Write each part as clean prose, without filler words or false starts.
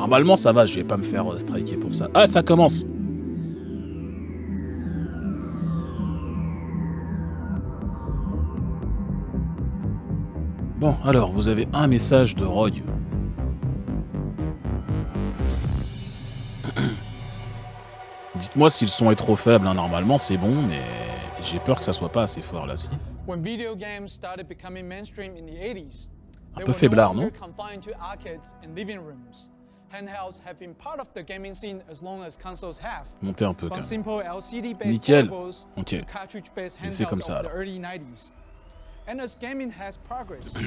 Normalement, ça va, je vais pas me faire striker pour ça. Ah, ça commence. Bon, alors, vous avez un message de ROG. Dites-moi si le son est trop faible, hein. Normalement c'est bon, mais j'ai peur que ça soit pas assez fort là, si. Un peu faiblard, non? Montez un peu, quand même. Nickel. Ok. C'est comme ça, alors. And as gaming has progressed,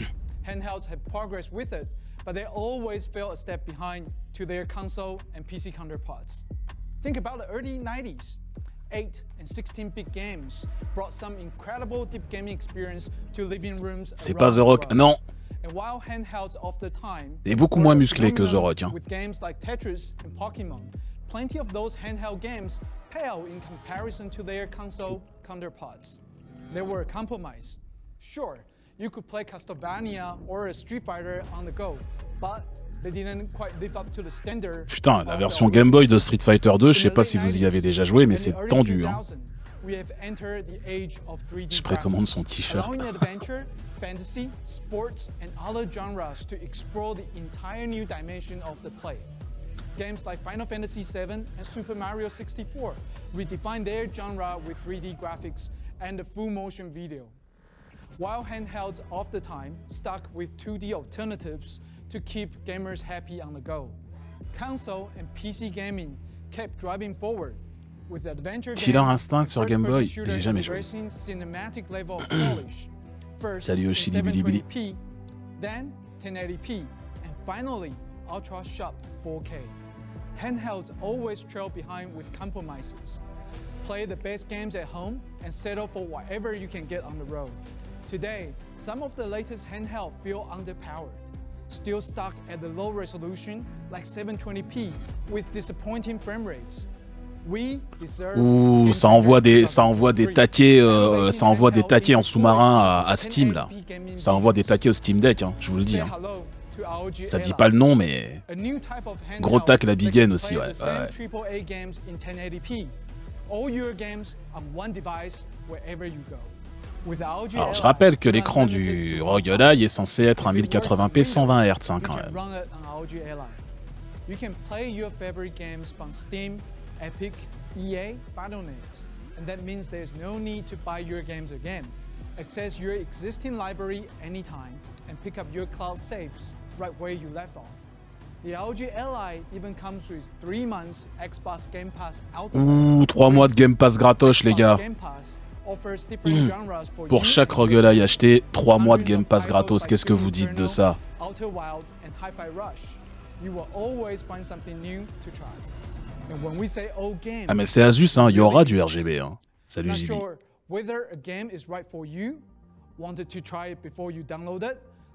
handhelds have progressed with it, but they always fell a step behind to their console and PC counterparts. Think about the early 90s. 8 and 16-bit games brought some incredible deep gaming experience to living rooms. C'est pas The Rock, non. And while handhelds of the time, c'est beaucoup moins musclé que The Rock, hein. With games like Tetris and Pokemon, plenty of those handheld games pale in comparison to their console counterparts. They were a compromise. Sure, you could play Castlevania or a Street Fighter on the go, but they didn't quite live up to the standard. Putain, la version Game Boy de Street Fighter 2, je sais pas si vous y avez déjà joué, mais c'est tendu, hein. Je précommande son t-shirt. Fantasy, sports, and other genres to explore the entire new dimension of the play. Games like Final Fantasy VII and Super Mario 64 redefine their genre with 3D graphics and a full motion video. While handhelds of the time stuck with 2D alternatives to keep gamers happy on the go, console and PC gaming kept driving forward with adventure Killer Instinct sur Game Boy, j'ai jamais joué. Salut Yoshi Bilibili. Then 1080p, and finally ultra sharp 4K. Handhelds always trail behind with compromises. Play the best games at home and settle for whatever you can get on the road. Today, some of the latest handheld feel underpowered, still stuck at the low resolution like 720p with disappointing frame rates. Ouh, ça envoie des taquets, en sous-marin à Steam là. Ça envoie des taquets au Steam Deck, hein, je vous le dis. Hein. Ça dit pas le nom, mais gros tac la bigaine aussi, ouais. Alors je rappelle que l'écran du ROG Ally est censé être un 1080p 120 Hz hein, quand même. Epic, EA, Battle.net, and that means there's no need to buy your games again. Access your existing library anytime and pick up your cloud saves right where you left off. The ROG Ally even comes with 3 months Xbox Game Pass Ultimate. Ouh, 3 mois de Game Pass gratos les gars. Pour chaque ROG Ally acheté, 3 mois de Game Pass gratos, qu'est-ce que vous dites de ça? Ah mais c'est Asus, hein, il y aura du RGB. Hein. Salut JB.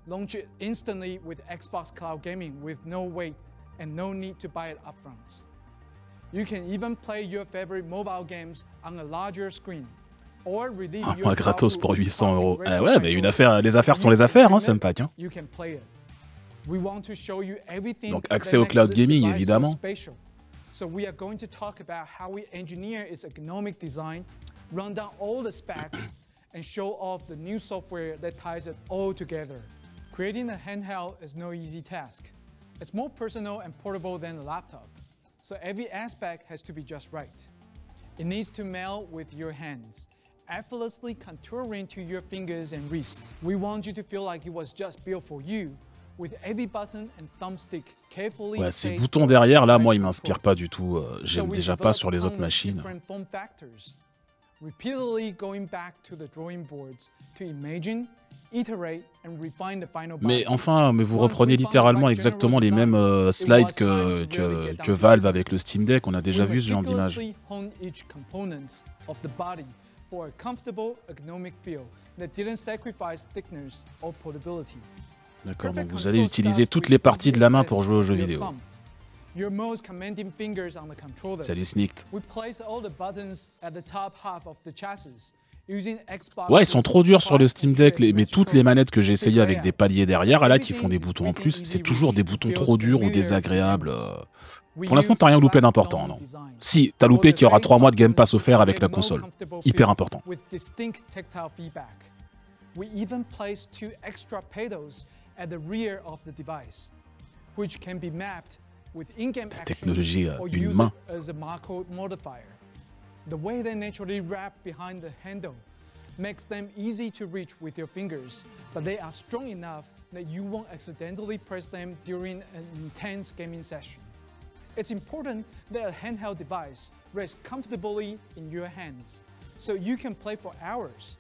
Launch it instantly with Xbox Cloud Gaming with no wait and no need to buy it upfront. You can even play your favorite mobile games on a larger screen. Or relieve your mois gratos pour 800 €. Ah ouais, mais une affaire, les affaires sont les affaires, hein, Senpak. Hein. Donc accès au cloud gaming, évidemment. So we are going to talk about how we engineer its ergonomic design, run down all the specs, and show off the new software that ties it all together. Creating a handheld is no easy task. It's more personal and portable than a laptop, so every aspect has to be just right. It needs to meld with your hands, effortlessly contouring to your fingers and wrists. We want you to feel like it was just built for you. With every button and thumbstick carefully ouais, ces boutons derrière, là, moi, ils m'inspirent pas du tout. J'aime déjà pas sur les autres machines. Mais enfin, mais vous reprenez littéralement exactement les mêmes slides que Valve avec le Steam Deck. On a déjà vu ce genre d'image. D'accord, donc vous allez utiliser toutes les parties de la main pour jouer aux jeux vidéo. Salut Snicked. Ouais, ils sont trop durs sur le Steam Deck, mais toutes les manettes que j'ai essayées avec des paliers derrière, là, qui font des boutons en plus, c'est toujours des boutons trop durs ou désagréables. Pour l'instant, t'as rien loupé d'important, non? Si, t'as loupé qu'il y aura 3 mois de Game Pass offert avec la console. Hyper important. We even place 2 extra pedals at the rear of the device, which can be mapped with in-game action or use it as a barcode modifier. The way they naturally wrap behind the handle makes them easy to reach with your fingers, but they are strong enough that you won't accidentally press them during an intense gaming session. It's important that a handheld device rests comfortably in your hands, so you can play for hours.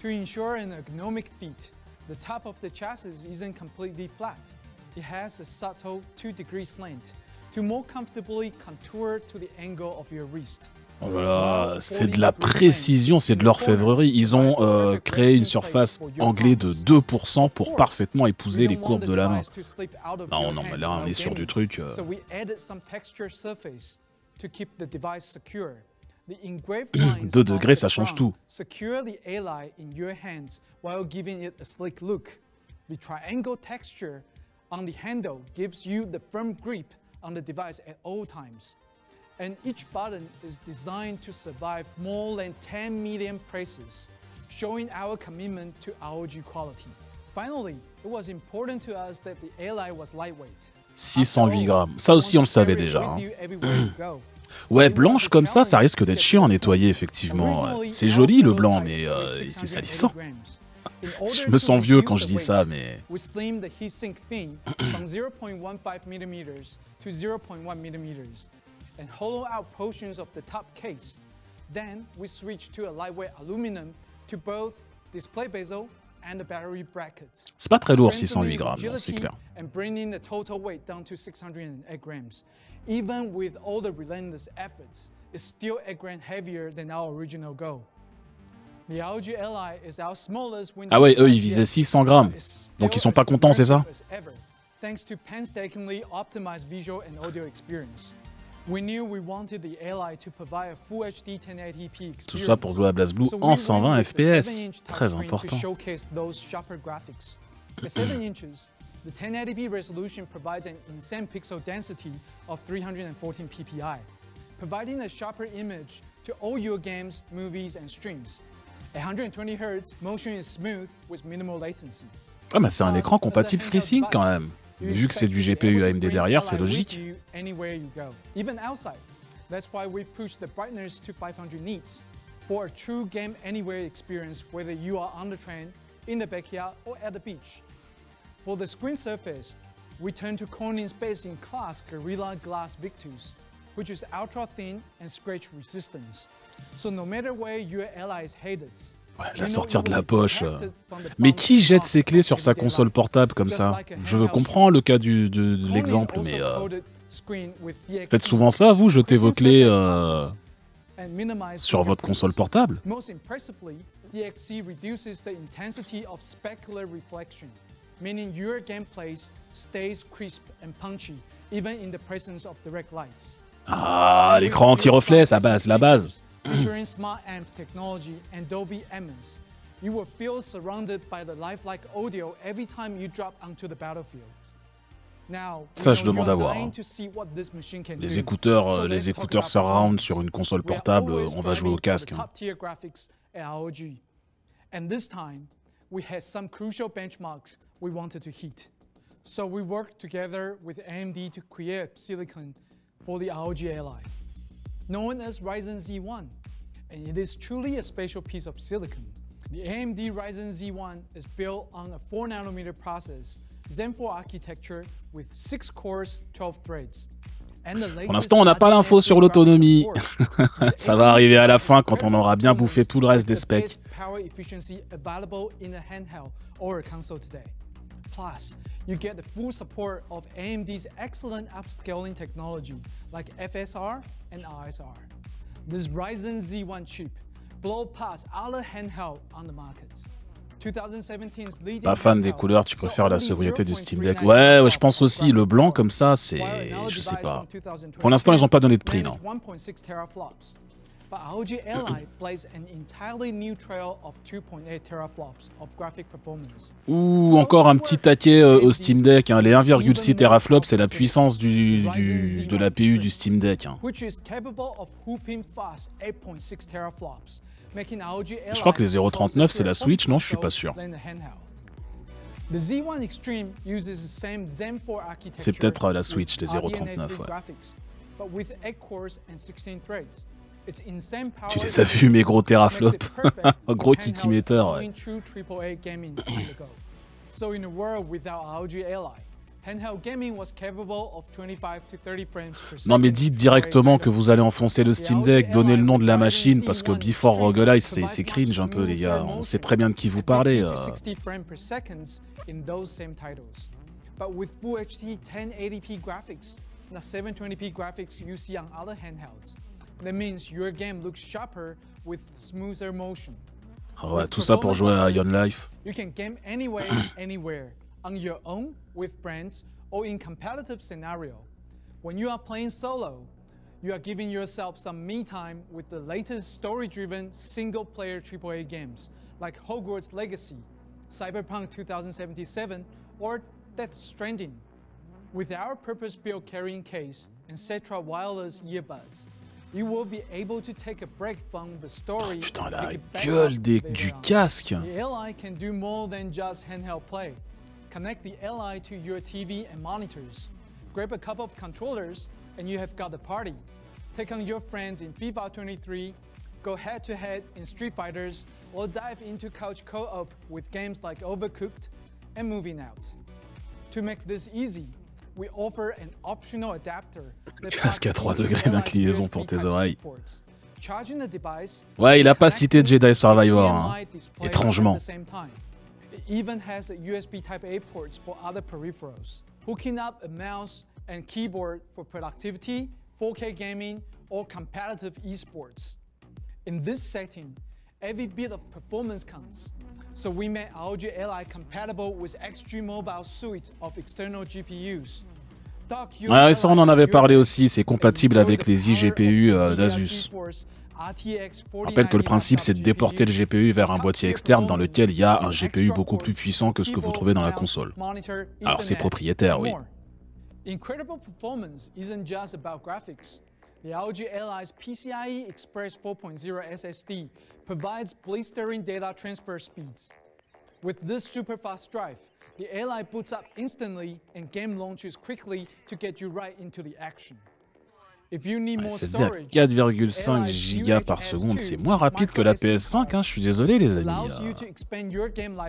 To ensure an ergonomic fit, the top of the chassis isn't completely flat. It has a subtle 2-degree slant to more comfortably contour to the angle of your wrist. Voilà, c'est de la précision, c'est de l'orfèvrerie. Ils ont créé une surface anglée de 2% pour parfaitement épouser les courbes de la main. Non, non, mais là, on est sur du truc. 2 degrés, ça change tout. Secure the Ally in your hands while giving it a slick look. The triangle texture on the handle gives you the firm grip on the device at all times. And each button is designed to survive more than 10 medium presses, showing our commitment to ROG quality. Finally, it was important to us that the Ally was lightweight. 608 grammes, ça aussi on le savait déjà. Hein. Ouais, blanche comme ça risque d'être chiant à nettoyer, effectivement. C'est joli le blanc, mais c'est salissant. Je me sens vieux quand je dis ça, mais... and hollow out portions of the top case. Then we switch to a lightweight aluminum to both display bezel and the battery brackets. C'est pas très lourd, 608 grammes, c'est clair. And bringing the total weight down to 608 grams. Even with all the relentless efforts, it's still 8 grams heavier than our original goal. The ROG Ally is our smallest window. Ah ouais, eux ils visaient 600 grammes. Donc ils sont pas contents, c'est ça? Thanks to painstakingly optimized visual and audio experience. We knew we wanted the Ally to provide a full HD 1080p experience. Tout ça pour jouer à BlazBlue en 120 FPS. Très important. At 7 inches, the 1080p resolution provides an insane pixel density of 314 ppi, providing a sharper image to all your games, movies, and streams. At 120 Hz, motion is smooth with minimal latency. Ah bah c'est un écran compatible FreeSync quand même. Vu que c'est du GPU AMD derrière, c'est logique. Even outside. That's why we push the brightness to 500 nits for a true game anywhere experience, whether you are on the train, in the backyard, or at the beach. For the screen surface, we turn to Corning's best-in-class Gorilla Glass Victus, which is ultra thin and scratch resistant. So no matter where your Ally is headed, ouais, la sortir de la poche. Mais qui jette ses clés sur sa console portable comme ça? Je comprends le cas de l'exemple, mais faites souvent ça, vous, jetez vos clés sur votre console portable? Meaning your gameplay stays crisp and punchy, even in the presence of direct lights. Ah, l'écran anti-reflet, ça base, la base. Featuring smart amp technology and Dolby Atmos, you will feel surrounded by the lifelike audio every time you drop onto the battlefield. Now, ça, je demande à voir. Hein. Les écouteurs surround sur une console portable, on va jouer au casque. Hein. And this time, we had some crucial benchmarks we wanted to hit. So we worked together with AMD to create silicon for the ROG Ally, known as Ryzen Z1, and it is truly a special piece of silicon. The AMD Ryzen Z1 is built on a 4nm process, Zen 4 architecture with 6 cores, 12 threads. Pour l'instant, on n'a pas l'info sur l'autonomie. Ça va arriver à la fin quand on aura bien bouffé tout le reste des specs. Plus, you get the full support of AMD's excellent upscaling technology like FSR and RSR. This Ryzen Z1 chip blows past other handheld on the market. Pas fan des couleurs, tu préfères la sobriété du Steam Deck. Ouais, je pense aussi, le blanc comme ça, c'est... je sais pas. Pour l'instant, ils n'ont pas donné de prix, non. but ROG Ally plays an entirely new trail of 2.8 teraflops of graphic performance. Ou encore un petit taquet au Steam Deck, hein. Les 1,6 teraflops, c'est la puissance de l'APU du Steam Deck. Hein. Je crois que les 0.39 c'est la Switch, non? Je suis pas sûr. C'est peut-être la Switch, les 0.39, ouais. Tu les as vus, mes gros teraflops? Un gros kikimeter, ouais. Non mais dites directement que vous allez enfoncer le Steam Deck, donnez le nom de la machine, parce que Before ROG Ally, c'est cringe un peu les gars, on sait très bien de qui vous parlez. But with Full HD 1080p graphics, the 720p graphics you see on other handhelds. That means your game looks sharper with smoother motion. Oh ouais, tout ça pour jouer à Ion Life. You can game anywhere, anywhere, on your own, with friends, or in competitive scenario. When you are playing solo, you are giving yourself some me time with the latest story-driven single-player AAA games like Hogwarts Legacy, Cyberpunk 2077, or Death Stranding. With our purpose-built carrying case and Cetra wireless earbuds, you will be able to take a break from the story. Oh, putain, la gueule du casque. The Ally can do more than just handheld play. Connect the Ally to your TV and monitors. Grab a couple of controllers and you have got a party. Take on your friends in FIFA 23, go head-to-head in Street Fighters, or dive into couch co-op with games like Overcooked and Moving Out. To make this easy, we offer an optional adapter. Casque à 3 degrés d'inclinaison pour tes oreilles. Ouais, il a pas cité Jedi Survivor, hein. Étrangement. It even has a USB Type-A ports for other peripherals. Hooking up a mouse and keyboard for productivity, 4K gaming, or competitive esports. In this setting, every bit of performance counts. So we made ROG Ally compatible with Extreme Mobile suite of external GPUs. Ouais, ça on en avait parlé aussi, c'est compatible avec les iGPU d'Asus. Je rappelle que le principe c'est de déporter le GPU vers un boîtier externe dans lequel il y a un GPU beaucoup plus puissant que ce que vous trouvez dans la console. Alors c'est propriétaire, oui. Incredible performance isn't just about graphics. The ROG Ally's PCIe Express 4.0 SSD provides blistering data transfer speeds. With this super fast drive, the Ally boots up instantly and game launches quickly to get you right into the action. If you need more storage, 4,5 Go par seconde, c'est moins rapide que la PS5, hein, je suis désolé les amis.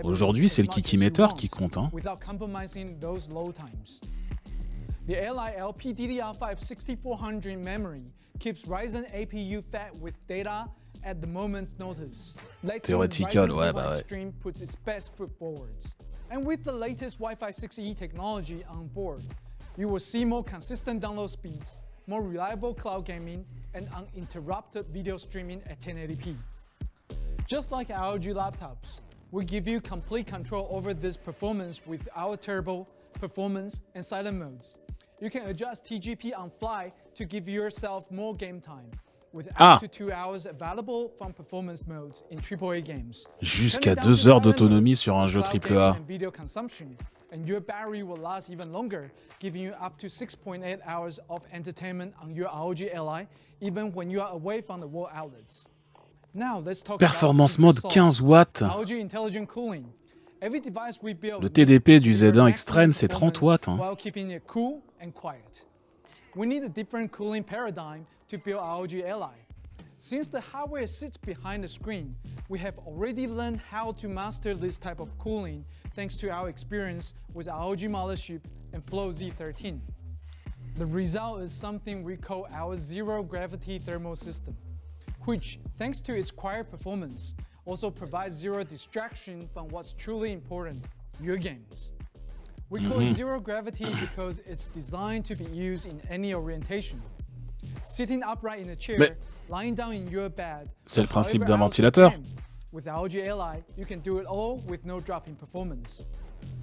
Aujourd'hui, c'est le kikimeter qui compte. Hein. The Ally LPDDR5 6400 memory keeps Ryzen APU fat with data at the moment's notice. Theoretical, ouais, bah ouais. Puts its best foot forwards. And with the latest Wi-Fi 6E technology on board, you will see more consistent download speeds, more reliable cloud gaming, and uninterrupted video streaming at 1080p. Just like ROG laptops, we give you complete control over this performance with our turbo, performance, and silent modes. You can adjust TGP on fly to give yourself more game time, with up to 2 hours available from performance modes in AAA games. Jusqu'à 2 heures d'autonomie sur un jeu AAA. And your battery will last even longer, giving you up to 6.8 hours of entertainment on your ROG Ally, even when you are away from the wall outlets. Now let's talk Performance mode 15 watts. ROG Intelligent Cooling. Le TDP du Z1 Extreme, c'est 30 watts. Hein. We need a different cooling paradigm to build ROG Ally. Since the hardware sits behind the screen, we have already learned how to master this type of cooling thanks to our experience with ROG Mothership and Flow Z13. The result is something we call our zero gravity thermal system, which, thanks to its quiet performance, also provides zero distraction from what's truly important, your games. We call it zero gravity because it's designed to be used in any orientation. Sitting upright in a chair, lying down in your bed. C'est le principe d'un ventilateur. With ROG Ally, you can do it all with no drop in performance.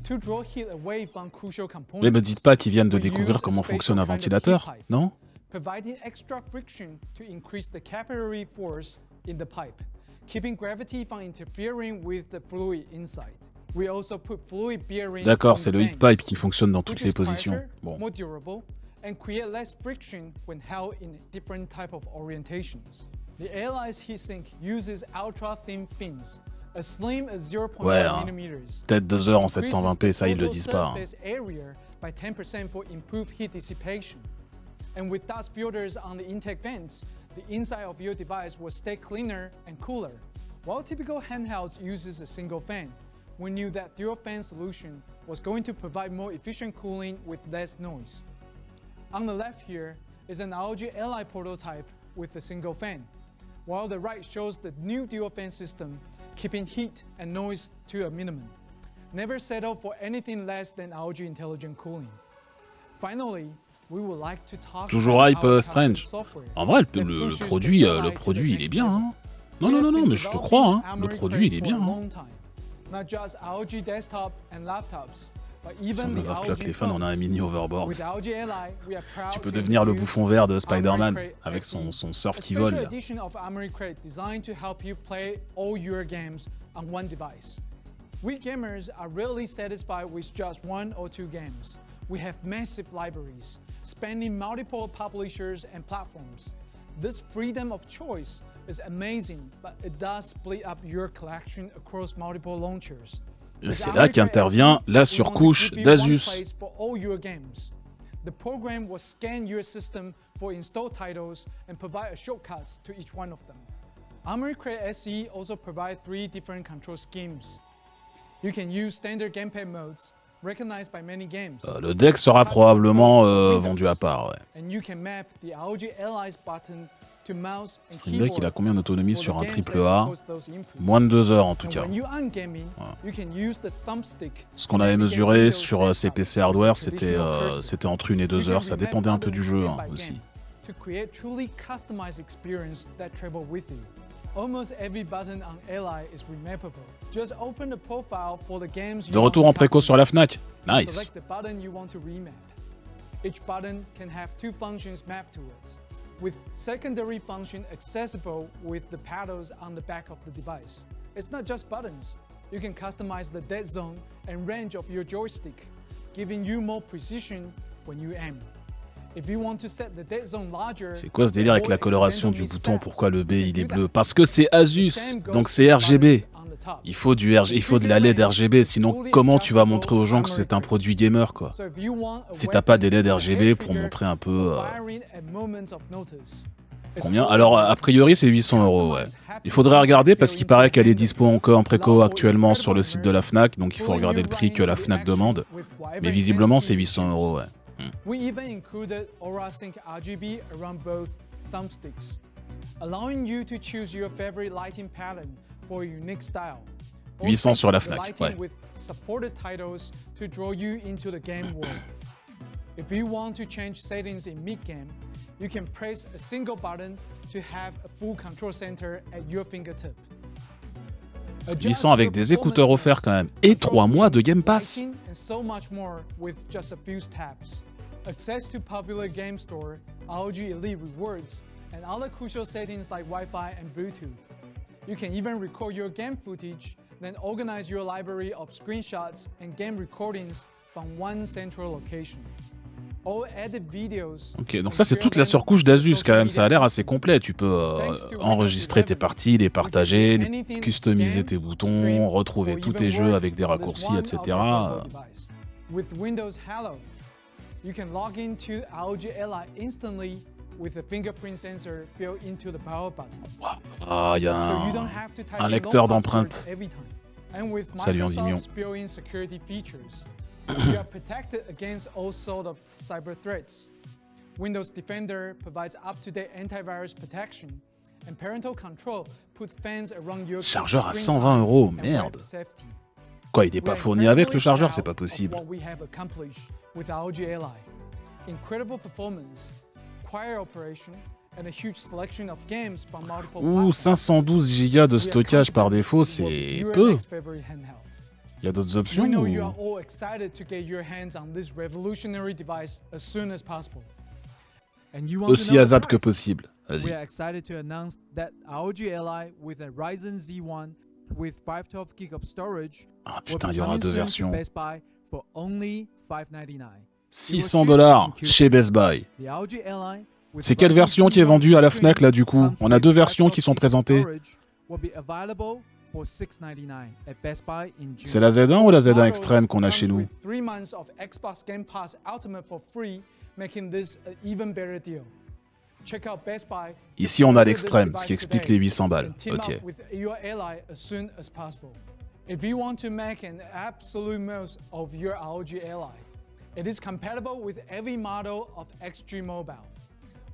To draw heat away from crucial components. Mais me dites pas qu'ils viennent de découvrir comment fonctionne un ventilateur, non? providing extra friction to increase the capillary force in the pipe, keeping gravity from interfering with the fluid inside. We also put fluid bearing. D'accord, c'est le heat pipe qui fonctionne dans toutes les positions. Bon. More durable and create less friction when held in different type of orientations. The Ally's heatsink uses ultra thin fins, as slim as 0.5 mm. Peut-être 2 heures en 720p, ça ils le disent pas. Area by 10% for improved heat dissipation. And with dust filters on the intake vents, the inside of your device will stay cleaner and cooler. While typical handhelds uses a single fan, we knew that dual fan solution was going to provide more efficient cooling with less noise. On the left here is an ROG Ally prototype with a single fan, while the right shows the new dual fan system, keeping heat and noise to a minimum. Never settle for anything less than ROG intelligent cooling. Finally, we would like to talk Toujours hype Strange. software. En vrai, le produit il est bien. Hein. Non, mais je te crois. Hein. Le produit il est bien. Hein. Not just ROG desktop and laptops, but Si on even veut the voir ROG que les fans, on a un mini overboard. With ROG Ally, we are proud Tu peux to devenir le introduce bouffon vert de Spider-Man Armory Crate avec SE, son surf qui a vole. special Là. edition of Armory Crate designed to help you play all your games on one device. We gamers are rarely satisfied with just 1 or 2 games. We have massive libraries, spanning multiple publishers and platforms. This freedom of choice is amazing, but it does split up your collection across multiple launchers. C'est là qu'intervient la surcouche d'Asus. The program will scan your system for installed titles and provide shortcuts to each one of them. Armory Crate SE also provides 3 different control schemes. You can use standard gamepad modes recognized by many games. Le deck sera probablement vendu à part. Ouais. And you can map the ROG Ally's button to mouse and Stream Deck, il a combien d'autonomie sur un games triple that A? suppose those inputs. Moins de 2 heures en tout And cas. when you are gaming, you can use the thumbstick. Ce qu'on avait mesuré sur ces PC hardware, c'était entre 1 et 2 heures. Ça dépendait un peu du jeu aussi. To create truly customized experience that travel with you. Almost every button on Ally is remappable. Just open the profile for the games you De retour en préco sur la Fnac. Nice. Select the button you want to remap. Each button can have 2 functions mapped to it, with secondary function accessible with the paddles on the back of the device. It's not just buttons. You can customize the dead zone and range of your joystick, giving you more precision when you aim. C'est quoi ce délire avec la coloration du bouton? Pourquoi le B il est bleu? Parce que c'est Asus, donc c'est RGB. Il faut de la LED RGB, sinon comment tu vas montrer aux gens que c'est un produit gamer quoi? Si t'as pas des LED RGB pour montrer un peu... Combien? Alors a priori c'est 800 €, ouais. Il faudrait regarder parce qu'il paraît qu'elle est dispo encore en préco actuellement sur le site de la Fnac, donc il faut regarder le prix que la Fnac demande. Mais visiblement c'est 800 €, ouais. We even included Aura Sync RGB around both thumbsticks, allowing you to choose your favorite lighting pattern for a unique style. 800 sur la Fnac, ouais. With supported titles to draw you into the game world. If you want to change settings in mid-game, you can press a single button to have a full control center at your fingertip. 800 avec des écouteurs offerts quand même. Et 3 mois de Game Pass. Access to popular game store, ROG Elite rewards, and other crucial settings like Wi-Fi and Bluetooth. You can even record your game footage, then organize your library of screenshots and game recordings from one central location. All added videos. Ok, donc ça c'est toute la surcouche d'Asus quand même, ça a l'air assez complet. Tu peux enregistrer tes parties, les partager, customiser tes boutons, retrouver tous tes jeux avec des raccourcis, etc. With Windows Hello, you can log into ROG Ally instantly with a fingerprint sensor built into the power button. Ah, il y a un lecteur d'empreintes. Salut Andimio. You are protected against all sorts of cyber threats. Windows Defender provides up-to-date antivirus protection, and parental control puts fans around your chargeur à 120 €, merde. Quoi, il n'est pas fourni avec le chargeur, c'est pas possible. Ouh, 512 Go de stockage par défaut, c'est peu. Il y a d'autres options ou... Aussi ASAP que possible. We Vas-y. are excited to announce that ROG Ally with a Ryzen Z1 with 512 GB of storage Ah will putain, be il y aura coming deux soon to versions. Best Buy for only $599. $600 chez Best Buy. The ROG Ally with C'est quelle Ryzen version qui est Z1 vendue à la screen Fnac là du coup? comes On a with deux versions qui 512 sont GB présentées. storage will be available for $699 at Best Buy in June. C'est la Z1 ou la Z1 Extreme qu'on a chez nous? 3 months of Xbox Game Pass Ultimate for free, making this an even better deal. Check out Best Buy. Ici on a l'Extreme, ce qui explique les 800 balles. Ok. With your ally as soon as possible. If you want to make an absolute most of your ROG Ally, it is compatible with every model of XG Mobile.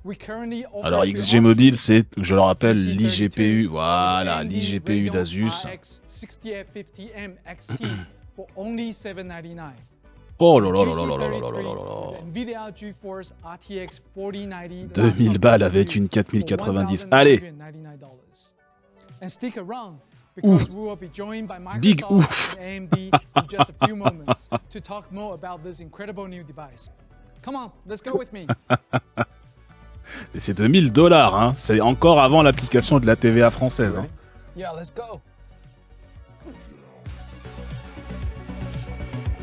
We currently offer Alors XG Mobile, c'est, je le rappelle, l'IGPU. Voilà, l'IGPU d'Asus. RX 6850M XT for only $799. Oh là là là là là là là là là là. Nvidia GeForce RTX 4090 2000 balles avec une 4090. Allez. And stick around because we will be joined by Big Microsoft and AMD in just a few moments to talk more about this incredible new device. Come on, let's go with me. Et c'est $2000, hein. C'est encore avant l'application de la TVA française. Hein. Yeah, let's go.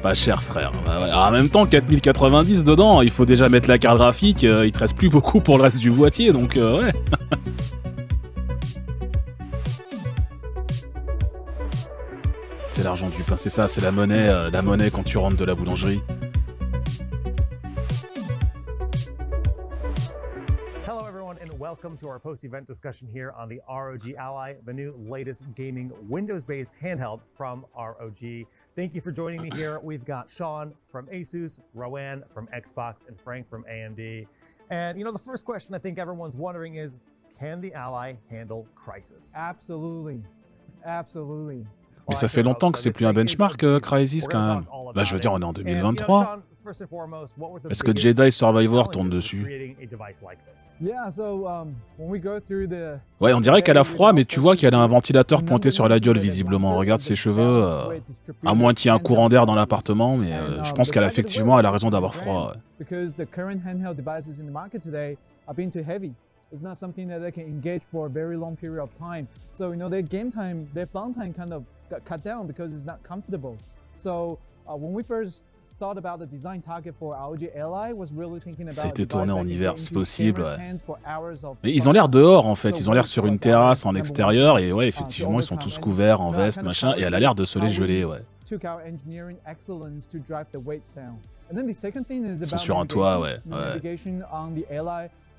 Pas cher, frère. Bah ouais. Alors, en même temps, 4090 dedans, il faut déjà mettre la carte graphique. Il te reste plus beaucoup pour le reste du boîtier, donc ouais. C'est l'argent du pain, c'est ça, c'est la monnaie quand tu rentres de la boulangerie. Hello everyone and welcome to our post-event discussion here on the ROG Ally, the new latest gaming Windows-based handheld from ROG. Thank you for joining me here. We've got Sean from Asus, Rowan from Xbox, and Frank from AMD. And you know, the first question I think everyone's wondering is, can the Ally handle Crysis? Absolutely. Absolutely. Mais ça fait longtemps que c'est plus un benchmark, Crysis, quand même. Bah, je veux dire, on est en 2023. Est-ce que Jedi Survivor tourne dessus? Ouais, on dirait qu'elle a froid, mais tu vois qu'elle a un ventilateur pointé sur la gueule, visiblement. Regarde ses cheveux, à moins qu'il y ait un courant d'air dans l'appartement, mais je pense qu'elle a effectivement elle a raison d'avoir froid. Ouais. It's not something that they can engage for a very long period of time. So, you know, their game time, their fun time kind of got cut down because it's not comfortable. So, when we first thought about the design target for ROG Ally, was really thinking about C'était tourné en hiver, c'est possible. Ouais. Mais Mais ils ont l'air dehors en fait, ils ont l'air sur une terrasse en extérieur et ouais, effectivement, ils sont tous couverts en veste, machin, et elle a l'air de se les geler, ouais. Ils sont sur un toit, ouais.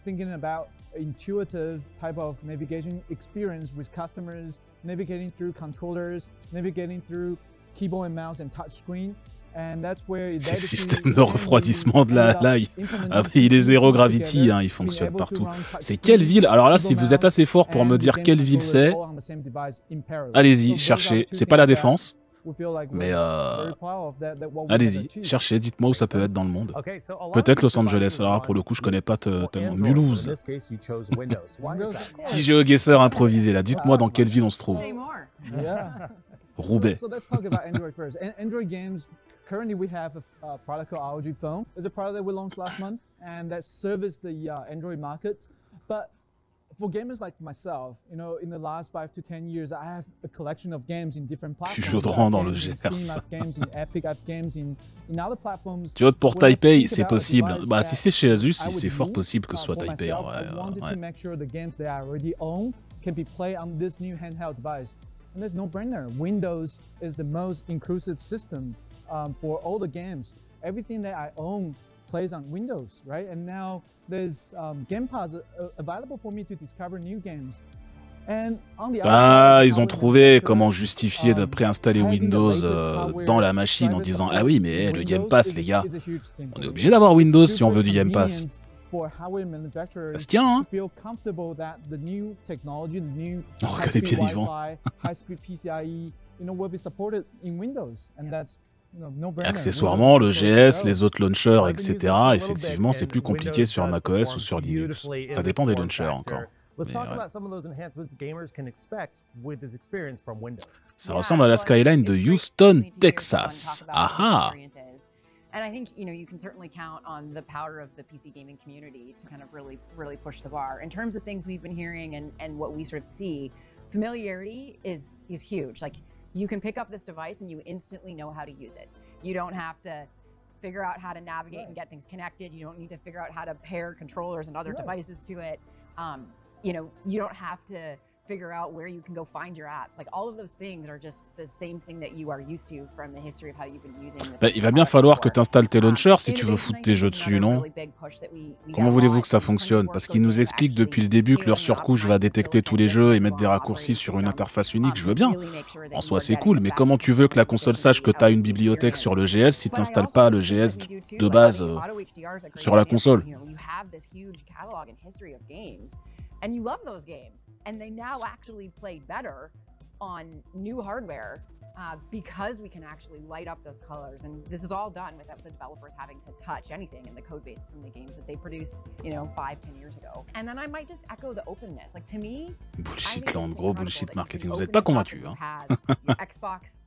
Thinking about intuitive type of navigation experience with customers, navigating through controllers, navigating through keyboard and mouse and touch screen. And that's where c'est le système de refroidissement de la Ally. Il est zéro gravity, hein, il fonctionne partout. C'est quelle ville? Alors là, si vous êtes assez fort pour me dire quelle ville c'est, allez-y, cherchez. C'est pas la Défense. Mais allez-y, cherchez, dites-moi où ça peut être dans le monde. Peut-être Los Angeles, alors pour le coup je connais pas tellement. Mulhouse. Petit GeoGuessr improvisé là, dites-moi dans quelle ville on se trouve. Roubaix. Currently, we have a product called ROG Phone. It's a product that we launched last month and that serviced the Android market. But for gamers like myself, you know, in the last 5 to 10 years, I have a collection of games in different platforms. Dans le GR, ça. Tu vois, pour Taipei, c'est possible. Bah, si c'est chez Asus, c'est fort possible que ce soit Taipei. I wanted to make sure the games that I already own can be played on this new handheld device. And there's no brainer. Windows is the most inclusive system for all the games. Everything that I own plays on Windows, right? And now there's Game Pass available for me to discover new games. And on the ils ont trouvé comment justifier de préinstaller Windows dans la machine en disant ah oui mais le Game Pass les gars, on est obligé d'avoir Windows si on veut du Game Pass. Ça se tient, hein? Oh, regardez bien vivant. Accessoirement, le GS, les autres launchers, etc. Effectivement, c'est plus compliqué sur macOS ou sur Linux. Ça dépend des launchers encore. Ouais. Ça ressemble à la skyline de Houston, Texas. Ah ah! And I think, you know, you can certainly count on the power of the PC gaming community to kind of really push the bar. In terms of things we've been hearing and what we sort of see, familiarity is huge. Like, you can pick up this device and you instantly know how to use it. You don't have to figure out how to navigate and get things connected. You don't need to figure out how to pair controllers and other devices to it. You know, you don't have to figure out where you can go find your apps. Like, all of those things are just the same thing that you are used to from the history of how you've been using the Il va bien falloir que tu installes tes launchers si tu veux foutre tes jeux dessus, non? Comment voulez-vous que ça fonctionne? Parce qu'ils nous expliquent depuis le début que leur surcouche va détecter tous les jeux et mettre des raccourcis sur une interface unique, je veux bien. En soi, c'est cool, mais comment tu veux que la console sache que tu as une bibliothèque sur le GS si tu n'installes pas le GS de base sur la console? And you love those games, and they now actually play better on new hardware because we can actually light up those colors. And this is all done without the developers having to touch anything in the code base from the games that they produced, you know, 5-10 years ago. And then I might just echo the openness. Like, to me, bullshit land, gros bullshit marketing. Vous n'êtes pas convaincu, hein? Xbox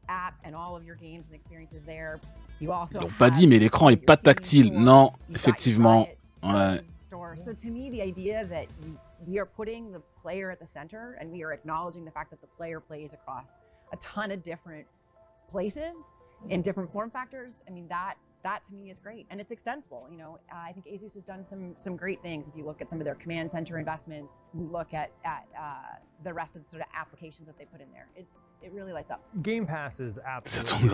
app and all of your games and experiences there. You also Ils l'ont pas dit, mais l'écran est pas tactile. Non, effectivement. Ouais. So to me, the idea that we are putting the player at the center and we are acknowledging the fact that the player plays across a ton of different places in different form factors, I mean, that to me is great, and it's extensible. You know, I think Asus has done some great things. If you look at some of their command center investments, you look at the rest of the sort of applications that they put in there, it really lights up. Game Pass is absolutely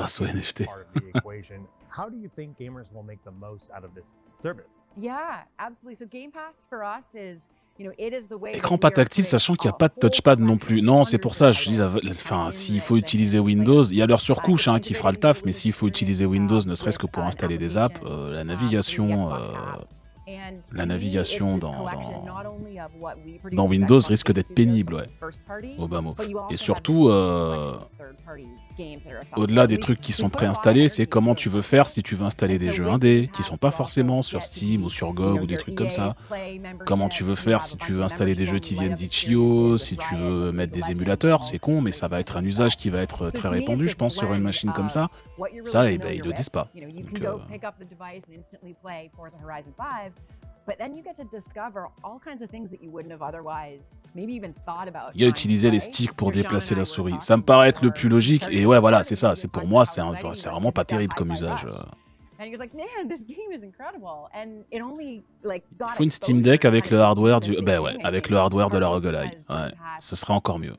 part of the equation. How do you think gamers will make the most out of this service? Yeah, absolutely. So Game Pass for us is, you know, it is the way. Écran pas tactile, sachant qu'il n'y a pas de touchpad non plus. Non, c'est pour ça, je dis, enfin, s'il faut utiliser Windows, il y a leur surcouche qui fera le taf, mais s'il faut utiliser Windows, ne serait-ce que pour installer des apps, la navigation dans Windows risque d'être pénible, ouais, au bas mot. Et surtout, au-delà des trucs qui sont préinstallés, c'est comment tu veux faire si tu veux installer des jeux indés qui sont pas forcément sur Steam ou sur GOG ou des trucs comme ça. Comment tu veux faire si tu veux installer des jeux qui viennent d'itch.io, si tu veux mettre des émulateurs, c'est con, mais ça va être un usage qui va être très répandu, je pense, sur une machine comme ça. Ça, eh ben, ils le disent pas. Donc, il a utilisé les sticks pour déplacer la souris. Ça me paraît être le plus logique. Et ouais, voilà, c'est ça. C'est pour moi, c'est vraiment pas terrible comme usage. Il faut une Steam Deck avec le hardware du... Ben ouais, avec le hardware de la ROG Ally. Ouais, ce serait encore mieux.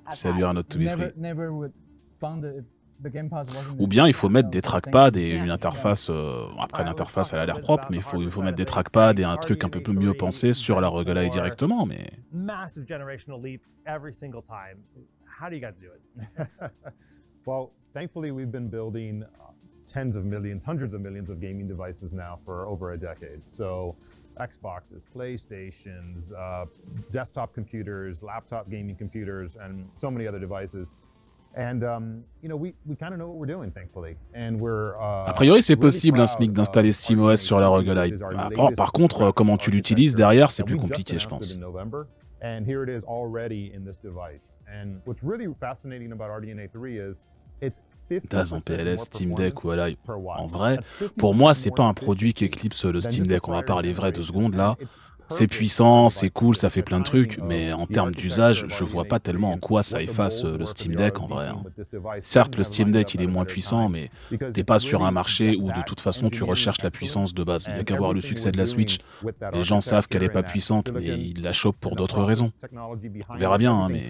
Salut Arnaud to be free. Ou bien il faut mettre des trackpads et une interface, après l'interface elle a l'air propre, mais il faut mettre des trackpads et un truc un peu mieux pensé sur la ROG Ally directement, mais... Massive generational leap every single time. How do you guys do it? Well, thankfully we've been building tens of millions, hundreds of millions of gaming devices now for over a decade. So Xboxes, PlayStations, desktop computers, laptop gaming computers, and so many other devices. And you know, we kind of know what we're doing, thankfully. And we're a priori, c'est possible, un sneak, d'installer SteamOS sur la ROG Ally. Par contre, comment tu l'utilises derrière, c'est plus compliqué, je pense. And here it is already in this device. And what's really fascinating about RDNA 3 is it's DAS en PLS, Steam Deck ou Ally. En vrai, pour moi, c'est pas un produit qui éclipse le Steam Deck. On va parler vrai 2 secondes là. C'est puissant, c'est cool, ça fait plein de trucs, mais en termes d'usage, je vois pas tellement en quoi ça efface le Steam Deck en vrai. Certes, le Steam Deck il est moins puissant, mais t'es pas sur un marché où de toute façon tu recherches la puissance de base. Il n'y a qu'à voir le succès de la Switch. Les gens savent qu'elle est pas puissante, mais ils la chopent pour d'autres raisons. On verra bien, hein, mais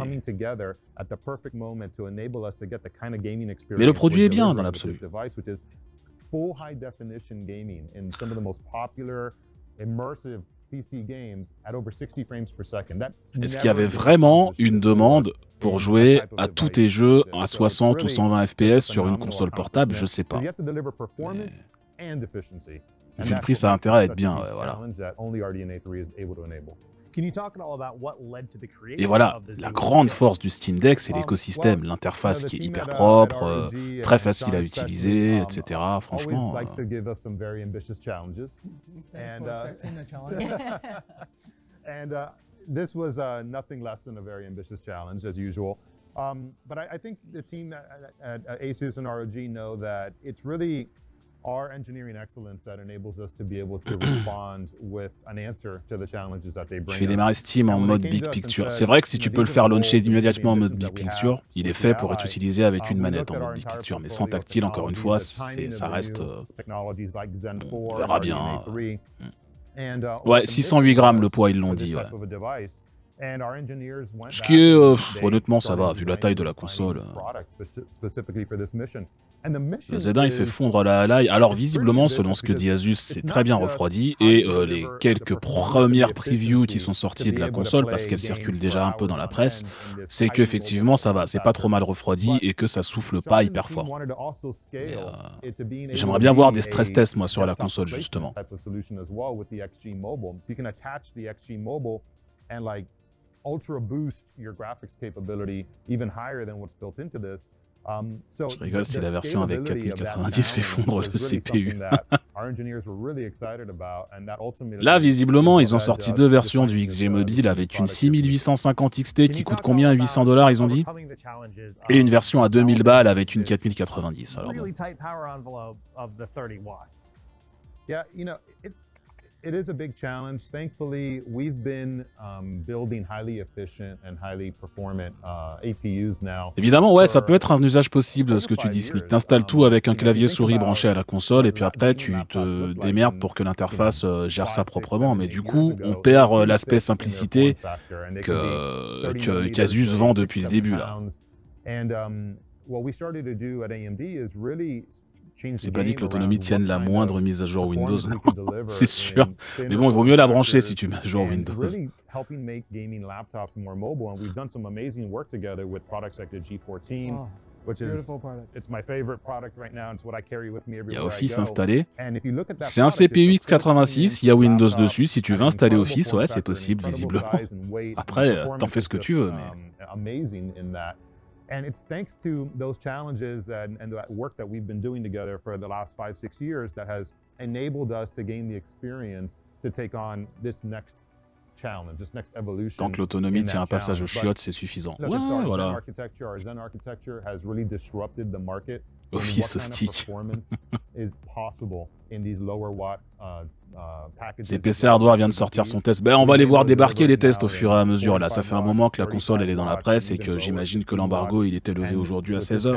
le produit est bien dans l'absolu. Est-ce qu'il y avait vraiment une demande pour jouer à tous tes jeux à 60 ou 120 FPS sur une console portable? Je sais pas. Mais... vu le prix, ça a intérêt à être bien, ouais, voilà. Et voilà, la grande force du Steam Deck, c'est l'écosystème, l'interface qui est hyper propre, très facile à utiliser, etc. Franchement... And this was nothing less than a very ambitious challenge, as usual. But I think the team at Asus and ROG know that it's really our engineering excellence that enables us to be able to respond with an answer to the challenges that they bring. Je fais démarrer Steam en mode Big Picture. C'est vrai que si tu peux le faire launcher immédiatement en mode Big Picture, il est fait pour être utilisé avec une manette en mode Big Picture. Mais sans tactile, encore une fois, ça reste... on verra bien. Ouais, 608 grammes le poids, ils l'ont dit. Ouais. Ce qui est, honnêtement, ça va, vu la taille de la console. Le Z1, il fait fondre la Ally. Alors, visiblement, selon ce que dit Asus, c'est très bien refroidi. Et les quelques premières previews qui sont sorties de la console, parce qu'elle circule déjà un peu dans la presse, c'est qu'effectivement, ça va, c'est pas trop mal refroidi et que ça souffle pas hyper fort. J'aimerais bien voir des stress tests, moi, sur la console, justement. Ultra boost your graphics capability even higher than what's built into this. Je rigole si la version avec 4090 fait fondre le CPU. Là, visiblement, ils ont sorti deux versions du XG Mobile avec une 6850 XT qui coûte combien? 800 $, ils ont dit? Et une version à 2000 balles avec une 4090. Alors bon. It is a big challenge. Thankfully, we've been building highly efficient and highly performant APUs now. Évidemment, ouais, ça peut être un usage possible, ce que tu dis, Sneak. T'installes tout avec un clavier souris branché à la console et puis après, tu te démerdes pour que l'interface gère ça proprement. Mais du coup, on perd l'aspect simplicité qu'Asus vend depuis le début, là. C'est pas dit que l'autonomie tienne la moindre mise à jour Windows, c'est sûr. Mais bon, il vaut mieux la brancher si tu mets à jour Windows. Il y a Office installé. C'est un CPU x86, il y a Windows dessus. Si tu veux installer Office, ouais, c'est possible, visiblement. Après, t'en fais ce que tu veux, mais... And it's thanks to those challenges and that work that we've been doing together for the last 5-6 years that has enabled us to gain the experience to take on this next challenge, this next evolution. Tant que l'autonomie tient un passage aux chiottes, c'est suffisant. Ouais, voilà. Our Zen architecture has really disrupted the market. Office stick. C'est PC Hardware vient de sortir son test. Ben, on va aller voir débarquer les tests au fur et à mesure. Là, ça fait un moment que la console elle est dans la presse et que j'imagine que l'embargo il était levé aujourd'hui à 16 h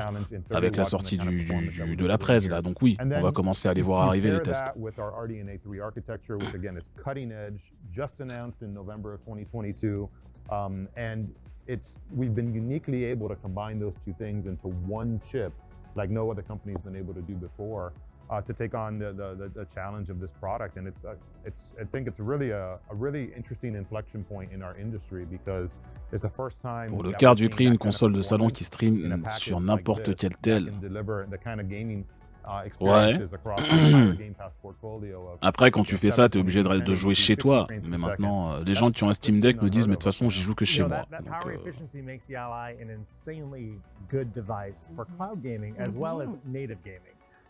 avec la sortie de la presse. Là, donc oui, on va commencer à aller voir arriver les tests. We've been uniquely able to combine those two things into one chip, like no other company's been able to do before, to take on the challenge of this product. And I think it's really a really interesting inflection point in our industry because it's the first time. Pour le quart du prix, une console de salon qui stream sur n'importe quel tel. Ouais. Après, quand tu fais ça, t'es obligé de jouer chez toi. Mais maintenant, les gens qui ont un Steam Deck me disent, mais de toute façon, j'y joue que chez moi.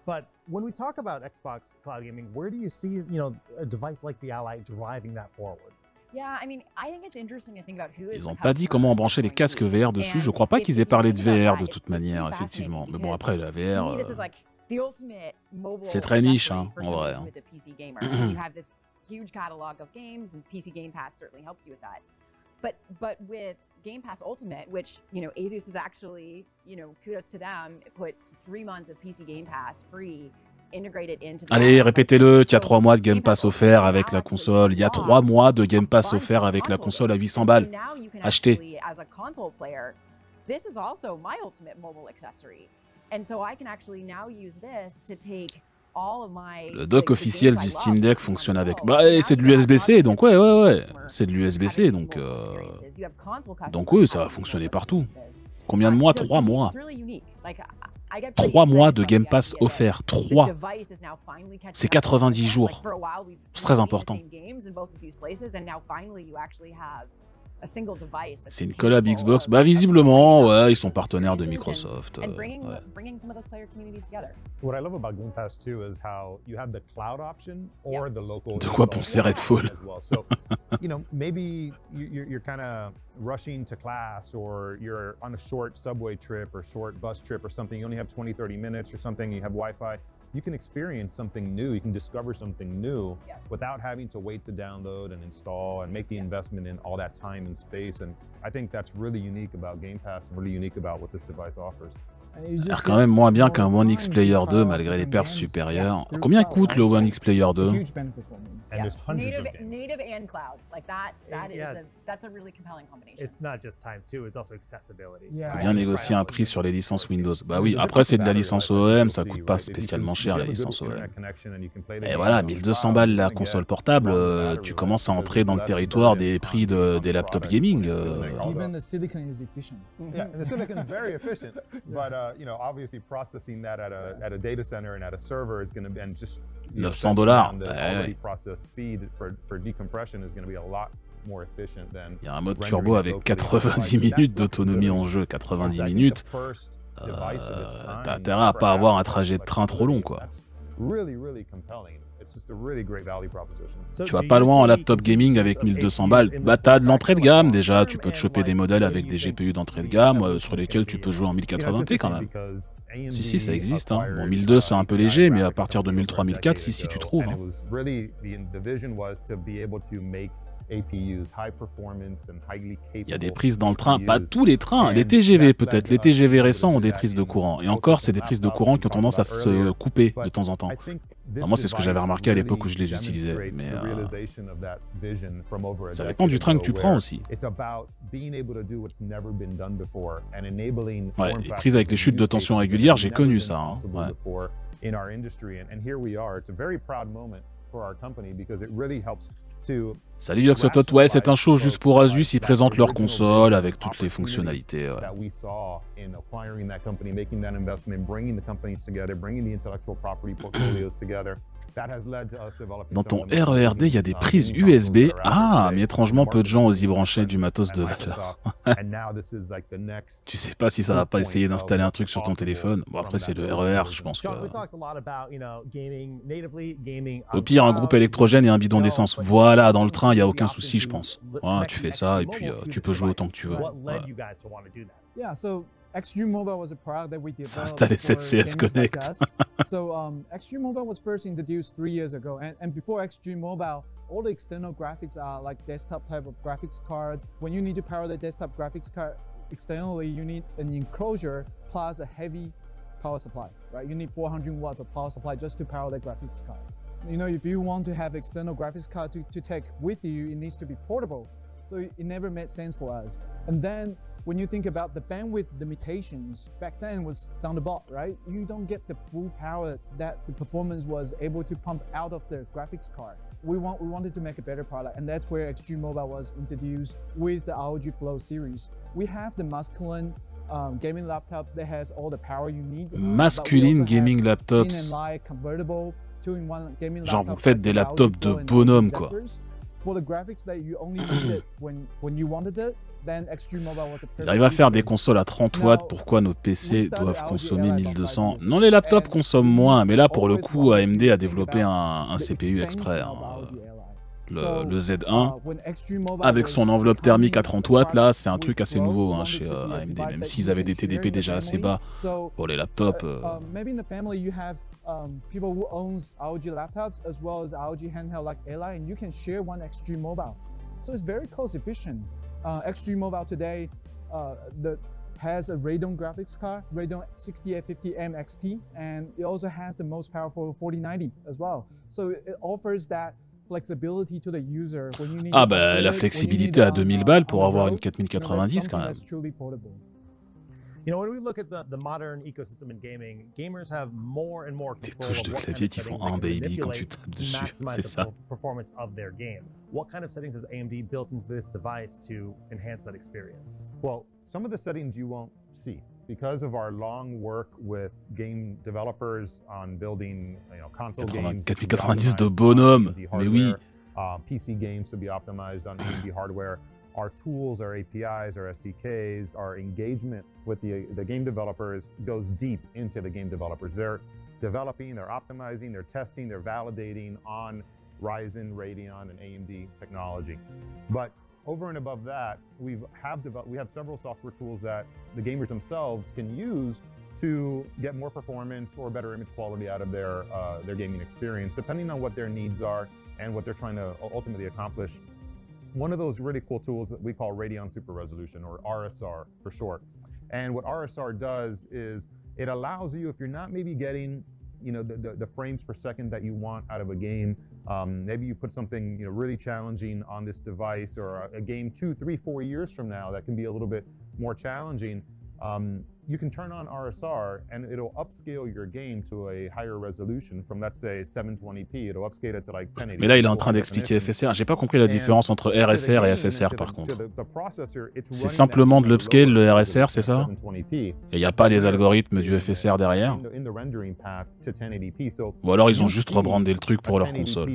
But when we talk about Xbox cloud gaming, where do you see, a device like the Ally driving that forward? Ils n'ont pas dit comment brancher les casques VR dessus. Je crois pas qu'ils aient parlé de VR de toute manière, effectivement. Mais bon, après, la VR... c'est très niche, hein, en vrai. Hein. But with Game Pass Ultimate, which, Asus is actually, kudos to them, put 3 months of PC Game Pass free integrated into the... Allez, répétez-le, qu'il y a 3 mois de Game Pass offert avec la console. Il y a 3 mois de Game Pass offert avec la console à 800 balles. Achetez. This is also my ultimate mobile accessory. And so I can actually now use this to take all of my... Le dock officiel du Steam Deck fonctionne avec... Bah, c'est de l'USB-C, donc ouais. C'est de l'USB-C, donc oui, ça va fonctionner partout. Combien de mois? 3 mois. 3 mois de Game Pass offert. 3. C'est 90 jours. C'est très important. C'est une collab Xbox. Bah visiblement, ouais, ils sont partenaires de Microsoft. Ouais. What I love about Game Pass too is how you have the cloud option or the local. De quoi penser Redfall. Well. So, you know, maybe you're kind of rushing to class, or you're on a short subway trip or short bus trip or something. You only have 20, 30 minutes or something. You have Wi-Fi. You can experience something new. You can discover something new without having to wait to download and install and make the investment in all that time and space. And I think that's really unique about Game Pass and really unique about what this device offers. Alors quand même moins bien qu'un One X Player 2 malgré les perfs supérieurs. Combien coûte le One X Player 2? Native and cloud, like that's a really compelling combination. It's not just time too, it's also accessibility. Faut bien négocier un prix sur les licences Windows. Bah oui, après c'est de la licence OEM, ça coûte pas spécialement cher la licence OEM. Et voilà, 1200 balles la console portable, tu commences à entrer dans le territoire des prix des laptops gaming. Even the silicon is efficient. Yeah, and the silicon is very efficient, but you know, obviously processing that at a data center and at a server is going to be, and just $900. The already processed feed for decompression is going to be a lot more efficient than. Il y a un mode turbo avec 90 minutes d'autonomie en jeu, 90 minutes. T'as intérêt à pas avoir un trajet de train trop long, quoi. Tu vas pas loin en laptop gaming avec 1200 balles. Bah t'as de l'entrée de gamme déjà, tu peux te choper des modèles avec des GPU d'entrée de gamme sur lesquels tu peux jouer en 1080p quand même. Si, ça existe. Hein. Bon, 1200 c'est un peu léger, mais à partir de 1300-1400, si tu trouves. Hein. Il y a des prises dans le train, pas tous les trains, les TGV peut-être, les TGV récents ont des prises de courant. Et encore, c'est des prises de courant qui ont tendance à se couper de temps en temps. Alors moi, c'est ce que j'avais remarqué à l'époque où je les utilisais. Mais ça dépend du train que tu prends aussi. Ouais, les prises avec les chutes de tension régulières, j'ai connu ça. Hein. Ouais. Salut Yoxotot, ouais, c'est un show juste pour Asus, ils présentent leur console avec toutes les fonctionnalités. Ouais. Dans ton RERD, il y a des prises USB. Ah, mais étrangement, peu de gens osent y brancher du matos de valeur. Tu sais pas si ça va pas essayer d'installer un truc sur ton téléphone. Bon, après, c'est le RER, je pense que... Au pire, un groupe électrogène et un bidon d'essence. Voilà, dans le train, il n'y a aucun souci, je pense. Ouais, tu fais ça et puis tu peux jouer autant que tu veux. Ouais. Extreme Mobile was a product that we developed for CF Connect. Like so Extreme Mobile was first introduced 3 years ago, and before Extreme Mobile, all the external graphics are like desktop type of graphics cards. When you need to power the desktop graphics card externally, you need an enclosure plus a heavy power supply, right? You need 400 watts of power supply just to power the graphics card. You know, if you want to have external graphics card to take with you, it needs to be portable. So it never made sense for us. And then when you think about the bandwidth limitations, back then was Thunderbolt, right? You don't get the full power that the performance was able to pump out of the graphics card. We wanted to make a better product, and that's where Extreme Mobile was introduced with the ROG Flow series. We have the masculine gaming laptops that has all the power you need. Masculine gaming laptops. Genre vous faites des laptops de bonhomme, quoi. For the graphics that you only needed when you wanted it. Ils arrivent à faire des consoles à 30 watts, pourquoi nos PC doivent consommer 1200? Non, les laptops consomment moins, mais là, pour le coup, AMD a développé un CPU exprès. Hein. Le Z1, avec son enveloppe thermique à 30 watts, là, c'est un truc assez nouveau hein, chez AMD, même s'ils avaient des TDP déjà assez bas pour les laptops. People who owns ROG laptops as well as ROG handheld like Ally, and you can share one Extreme Mobile. So it's very cost efficient. Extreme Mobile today has a Radeon graphics card, Radeon 6850M XT, and it also has the most powerful 4090 as well. So it offers that flexibility to the user when you need. Ah bah la flexibilité à 2000 balles pour avoir une 4090 quand même. You know, when we look at the modern ecosystem in gaming, gamers have more and more control touches de clavier qui font un baby quand tu tapes dessus, c'est ça. Performance of their game. What kind of settings has AMD built into this device to enhance that experience? Well, some of the settings you won't see because of our long work with game developers on building, you know, console games. 4090 de bonhomme, mais oui. PC games to be optimized on AMD hardware. our tools, our APIs, our SDKs, our engagement with the game developers goes deep into the game developers. They're developing, they're optimizing, they're testing, they're validating on Ryzen, Radeon, and AMD technology. But over and above that, we have several software tools that the gamers themselves can use to get more performance or better image quality out of their gaming experience, depending on what their needs are and what they're trying to ultimately accomplish. One of those really cool tools that we call Radeon Super Resolution, or RSR for short. And what RSR does is it allows you, if you're not maybe getting the frames per second that you want out of a game, maybe you put something really challenging on this device, or a game 2, 3, 4 years from now that can be a little bit more challenging. You can turn on RSR and it'll upscale your game to a higher resolution from, let's say, 720p. It'll upscale it to like 1080p. Mais là, il est en train d'expliquer FSR. J'ai pas compris la différence entre RSR et FSR par contre. C'est simplement de l'upscale le RSR, c'est ça? Et il n'y a pas les algorithmes du FSR derrière? Ou alors ils ont juste rebrandé le truc pour leur console.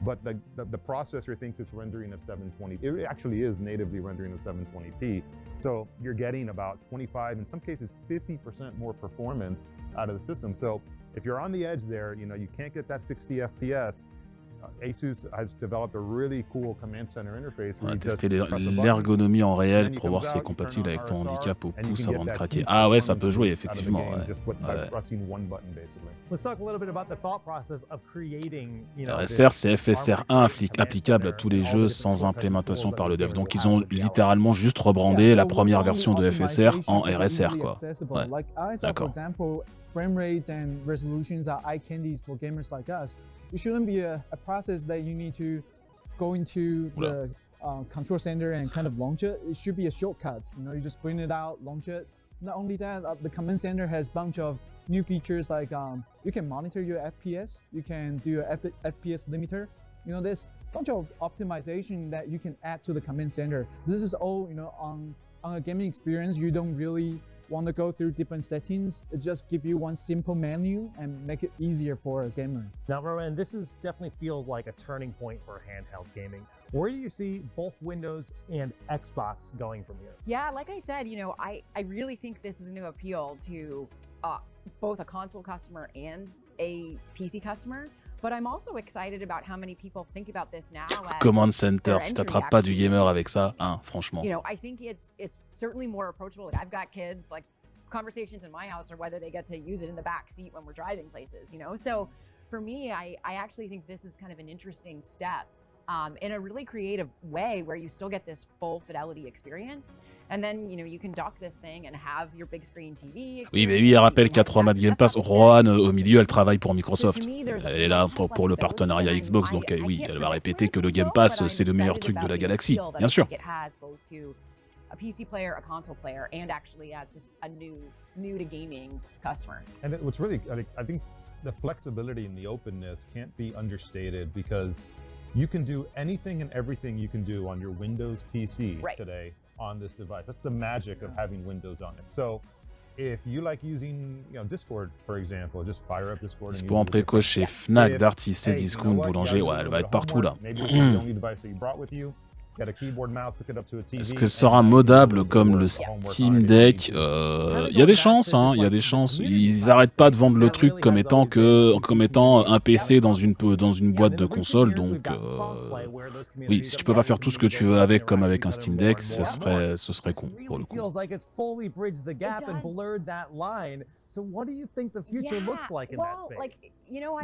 But the processor thinks it's rendering at 720. It actually is natively rendering at 720p. So you're getting about 25, in some cases 50% more performance out of the system. So if you're on the edge there, you can't get that 60 FPS. Asus has developed a really cool command center interface. On va tester l'ergonomie en réel pour voir si c'est compatible avec ton handicap au pouce avant de craquer. Ah ouais, ça peut jouer effectivement. RSR, c'est FSR1 applicable à tous les jeux sans implémentation par le dev. Donc ils ont littéralement juste rebrandé la première version de FSR en RSR, quoi. Ouais. D'accord. Frame rates and resolutions are eye candies for gamers like us. It shouldn't be a process that you need to go into the control center and kind of launch it. It should be a shortcut. You just bring it out, launch it. Not only that, the command center has a bunch of new features like you can monitor your FPS. You can do a FPS limiter. There's a bunch of optimization that you can add to the command center. This is all, on a gaming experience, you don't really want to go through different settings. It just gives you one simple menu and make it easier for a gamer. Now, Rowan, this definitely feels like a turning point for handheld gaming. Where do you see both Windows and Xbox going from here? Yeah, like I said, I really think this is going to appeal to both a console customer and a PC customer. But I'm also excited about how many people think about this now. Command Center, si t'attrapes pas du gamer avec ça, hein, franchement. I think it's certainly more approachable. Like I've got kids, like conversations in my house are whether they get to use it in the back seat when we're driving places, So for me, I actually think this is kind of an interesting step in a really creative way where you still get this full fidelity experience. And then, you can dock this thing and have your big screen TV. Oui, mais lui, il rappelle qu'à 3 mois de Game Pass, Rohan, au milieu, elle travaille pour Microsoft. Elle est là pour le partenariat Xbox, donc oui, elle va répéter que le Game Pass, c'est le meilleur truc de la galaxie, bien sûr. A PC player, a console player, and actually as just a new to gaming customer. And what's really, I think the flexibility and the openness can't be understated, because you can do anything and everything you can do on your Windows PC today on this device. That's the magic of having Windows on it. So if you like using Discord, for example, just fire up Discord. C'est pour en précoce chez Fnac, Darty, Cdiscount, Boulanger, ouais, elle va être partout là. Est-ce qu'elle sera modable comme le Steam Deck? Il y a des chances, hein, il y a des chances. Ils arrêtent pas de vendre le truc comme étant un PC dans une boîte de console, donc oui, si tu peux pas faire tout ce que tu veux avec comme avec un Steam Deck, ce serait con pour le coup.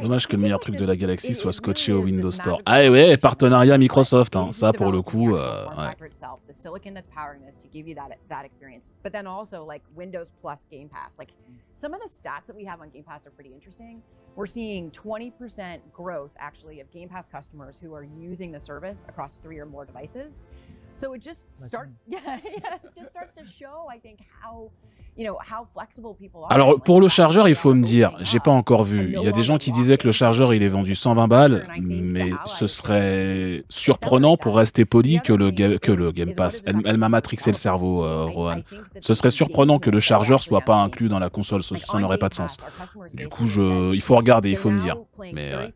Dommage que le meilleur truc de la galaxie soit scotché au Windows Store. Ah ouais, partenariat Microsoft, hein, ça pour le coup. The silicon that's powering this to give you that experience, but then also like Windows plus Game Pass. Like some of the stats that we have on Game Pass are pretty interesting. We're seeing 20% growth actually of Game Pass customers who are using the service across 3 or more devices. So it just starts, it just starts to show, I think, how flexible people are. Alors pour le chargeur, il faut me dire, j'ai pas encore vu. Il y a des gens qui disaient que le chargeur il est vendu 120 balles, mais ce serait surprenant pour rester poli que le Game Pass. Elle m'a matrixé le cerveau, Rohan. Ce serait surprenant que le chargeur soit pas inclus dans la console, ça n'aurait pas de sens. Du coup, il faut regarder, il faut me dire. Mais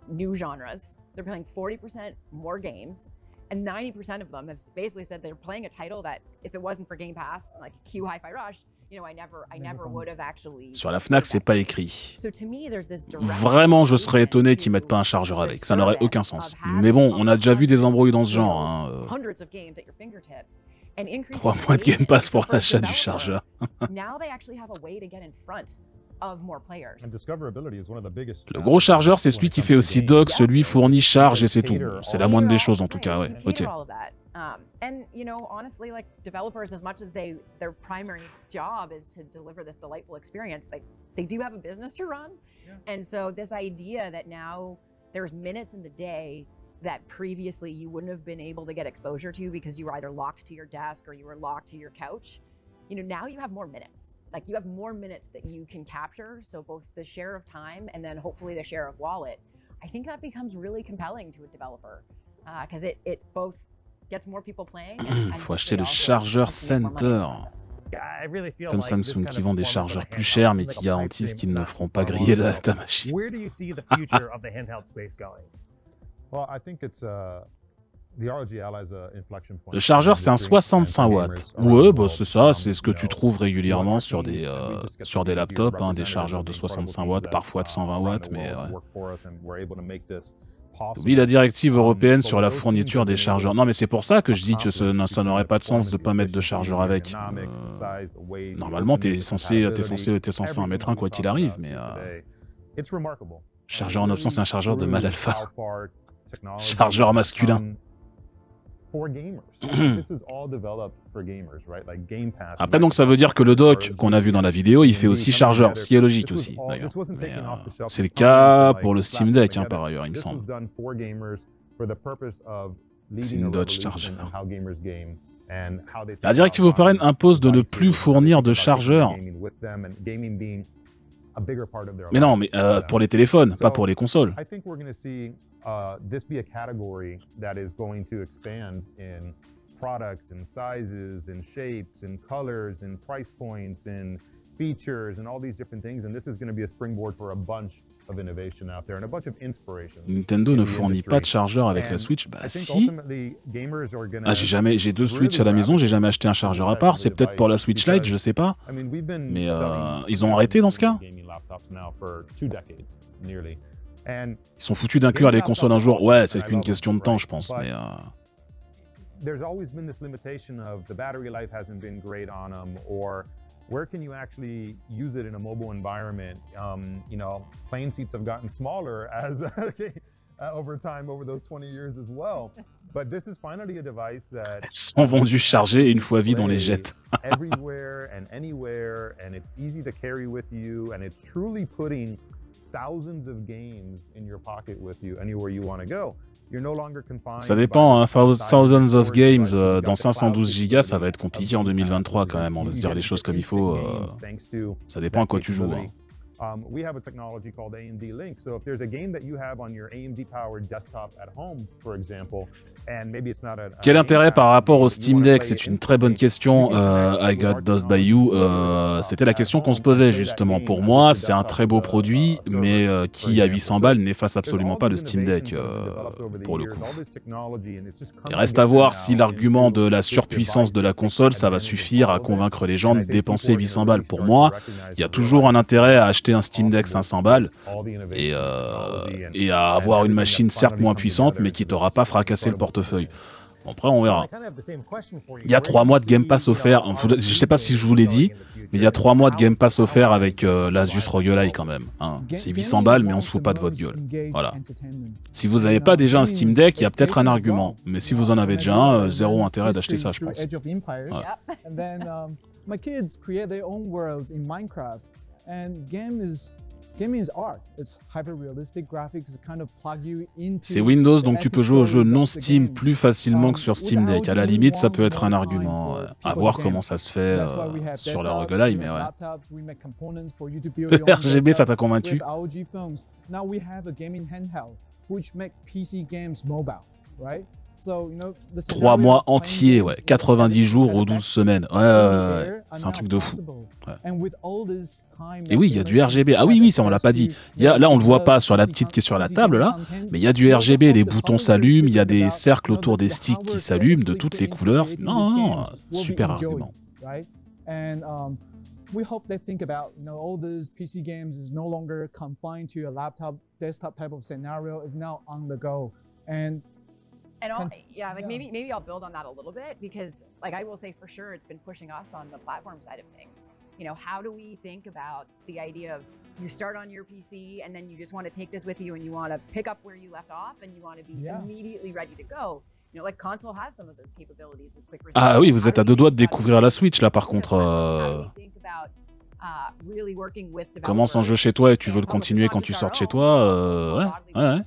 new genres. They're playing 40% more games. And 90% of them have basically said they're playing a title that, if it wasn't for Game Pass, like Q Hi-Fi Rush, you know, I never would have actually. Sur la Fnac, c'est pas écrit. So to me, there's this Vraiment, je serais étonné qu'ils mettent pas un chargeur avec. Ça n'aurait aucun sens. Mais bon, on a déjà vu des embrouilles dans ce genre. Hein. 3 mois de Game Pass pour l'achat du chargeur. Le gros chargeur, c'est celui qui fait aussi dock, celui fourni, charge et c'est tout. C'est la moindre des choses en tout cas, ouais. Ok. And you know, honestly, like developers, as much as their primary job is to deliver this delightful experience, they do have a business to run. And so this idea that now there's minutes in the day that previously you wouldn't have been able to get exposure to because you were either locked to your desk or you were locked to your couch, you know, now you have more minutes. Like you have more minutes that you can capture. So both the share of time and then hopefully the share of wallet. I think that becomes really compelling to a developer because it both gets more people playing. Faut acheter le chargeur Center. Comme Samsung qui vend des chargeurs plus chers mais qui garantissent qu'ils ne feront pas griller ta machine. Where do you see the future of the handheld space going? Well, I think it's the ROG Ally is an inflection point. Le chargeur, c'est un 65 watts. Ouais, bah c'est ça, c'est ce que tu trouves régulièrement sur des laptops, hein, des chargeurs de 65 watts, parfois de 120 watts, mais oublie la directive européenne sur la fourniture des chargeurs. Non, mais c'est pour ça que je dis que ça n'aurait pas de sens de ne pas mettre de chargeur avec. Normalement, t'es censé en mettre un quoi qu'il arrive, mais chargeur en option, c'est un chargeur de mal alpha. Chargeur masculin. Après, donc, ça veut dire que le dock qu'on a vu dans la vidéo, il fait aussi chargeur, ce qui est logique aussi, d'ailleurs. C'est le cas pour le Steam Deck, hein, par ailleurs, il me semble. C'est une Dodge Charger. La directive européenne impose de ne plus fournir de chargeur. Mais non, mais pour les téléphones, pas pour les consoles. This be a category that is going to expand in products and sizes and shapes and colors and price points and features and all these different things, and this is going to be a springboard for a bunch of innovation out there and a bunch of inspiration. Nintendo ne fournit pas de chargeur avec la Switch. Bah si. Ah, j'ai 2 Switch à la maison, j'ai jamais acheté un chargeur à part. C'est peut-être pour la Switch Lite, je sais pas. Mais ils ont arrêté dans ce cas. Ils sont foutus d'inclure les consoles un jour. Ouais, c'est qu'une question de temps, je pense. Mais there's always been this limitation of the battery life hasn't been great on them, or where can you actually use it in a mobile environment? You know, plane seats have gotten smaller as over time, over those 20 years as well. But this is finally a device that elles sont vendues chargées et une fois vides, on les jette. Everywhere and anywhere, and it's easy to carry with you, and it's truly putting thousands of games in your pocket with you anywhere you want to go. You're no longer confined. Ça dépend, hein, thousands of games dans 512 Go, ça va être compliqué en 2023 quand même, on va se dire les choses comme il faut. Ça dépend à quoi tu joues. Hein. We have a technology called AMD Link. So if there's a game that you have on your AMD-powered desktop at home, for example, and maybe it's not a... Quel intérêt par rapport au Steam Deck? C'est une très bonne question. I got dosed by you. C'était la question qu'on se posait justement. Pour moi, c'est un très beau produit, mais qui à 800 balles n'efface absolument pas le Steam Deck pour le coup. Il reste à voir si l'argument de la surpuissance de la console, ça va suffire à convaincre les gens de dépenser 800 balles. Pour moi, il y a toujours un intérêt à acheter un Steam Deck 500 balles et à avoir une machine certes moins puissante mais qui t'aura pas fracassé le portefeuille. Bon, après on verra. Il y a 3 mois de Game Pass offert, je sais pas si je vous l'ai dit, mais il y a 3 mois de Game Pass offert avec l'Asus ROG Ally quand même. Hein. C'est 800 balles mais on se fout pas de votre gueule. Voilà. Si vous n'avez pas déjà un Steam Deck, il y a peut-être un argument. Mais si vous en avez déjà un, zéro intérêt d'acheter ça, je pense. C'est Windows, donc tu peux jouer aux jeux non Steam plus facilement que sur Steam Deck. À la limite, ça peut être un argument. À voir comment ça se fait sur la ROG Ally, mais ouais. Le RGB, ça t'a convaincu? 3 mois entiers, ouais. 90 jours ou 12 semaines. Ouais. C'est un truc de fou. Ouais. Et oui, il y a du RGB. Ah oui, ça on l'a pas dit. Là, on le voit pas sur la petite qui est sur la table, là. Mais il y a du RGB, les boutons s'allument, il y a des cercles autour des sticks qui s'allument de toutes les couleurs. Non, super argument. We hope they think about, all these PC games is no longer confined to a laptop, desktop type of scenario. Is now on the go, and maybe I'll build on that a little bit because, I will say for sure, it's been pushing us on the platform side of things. How do we think about the idea of you start on your PC and then you just want to take this with you and you want to pick up where you left off and you want to be immediately ready to go. Console has some of those capabilities with quick response. Ah oui, vous êtes à 2 doigts de découvrir la Switch là par contre. Commence un jeu chez toi et tu veux le continuer quand tu sors de chez toi, ouais.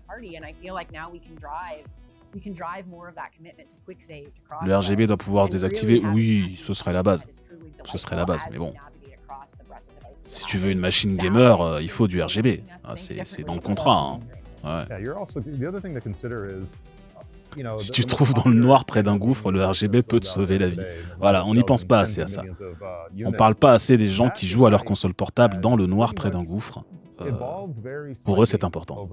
Le RGB doit pouvoir se désactiver, oui, ce serait la base. Ce serait la base, mais bon. Si tu veux une machine gamer, il faut du RGB. C'est dans le contrat. Hein. Ouais. Si tu te trouves dans le noir près d'un gouffre, le RGB peut te sauver la vie. Voilà, on n'y pense pas assez à ça. On parle pas assez des gens qui jouent à leur console portable dans le noir près d'un gouffre. Pour eux, c'est important.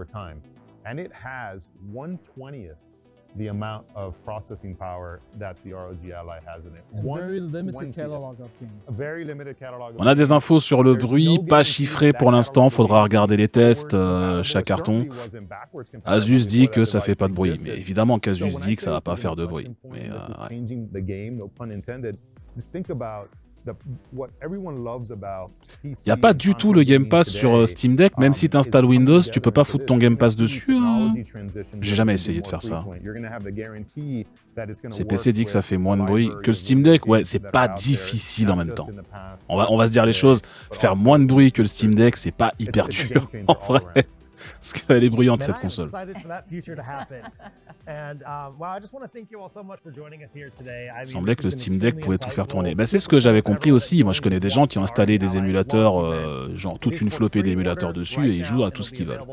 The amount of processing power that the ROG Ally has in it. Very limited catalog of games. A very limited catalog. On a des infos sur le bruit, pas chiffrées pour l'instant, faudra regarder les tests, chaque carton. Asus dit que ça fait pas de bruit, mais évidemment qu'Asus dit que ça va pas faire de bruit. Mais il n'y a pas du tout le Game Pass sur Steam Deck, même si tu installes Windows, tu peux pas foutre ton Game Pass dessus. Hein. J'ai jamais essayé de faire ça. CPC dit que ça fait moins de bruit que le Steam Deck. Ouais, c'est pas difficile en même temps. On va se dire les choses. Faire moins de bruit que le Steam Deck, c'est pas hyper dur en vrai. Parce qu'elle est bruyante cette console. Il semblait que le Steam Deck pouvait tout faire tourner. C'est ce que j'avais compris aussi. Moi je connais des gens qui ont installé des émulateurs, genre toute une flopée d'émulateurs dessus et ils jouent à tout ce qu'ils veulent.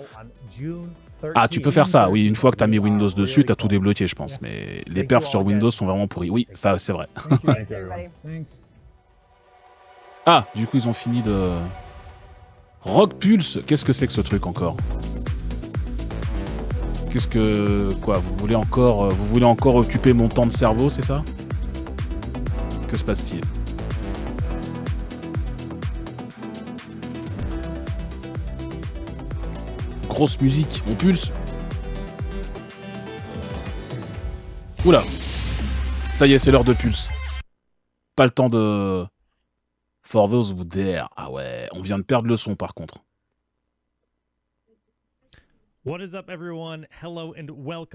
Ah, tu peux faire ça, oui, une fois que tu as mis Windows dessus, tu as tout débloqué je pense. Mais les perfs sur Windows sont vraiment pourris. Oui, ça c'est vrai. Ah, du coup ils ont fini de... ROG Pulse, qu'est-ce que c'est que ce truc encore? Qu'est-ce que... Quoi, vous voulez encore occuper mon temps de cerveau, c'est ça? Que se passe-t-il? Grosse musique, on pulse. Oula. Ça y est, c'est l'heure de pulse. Pas le temps de... For those who dare. Ah ouais, on vient de perdre le son par contre.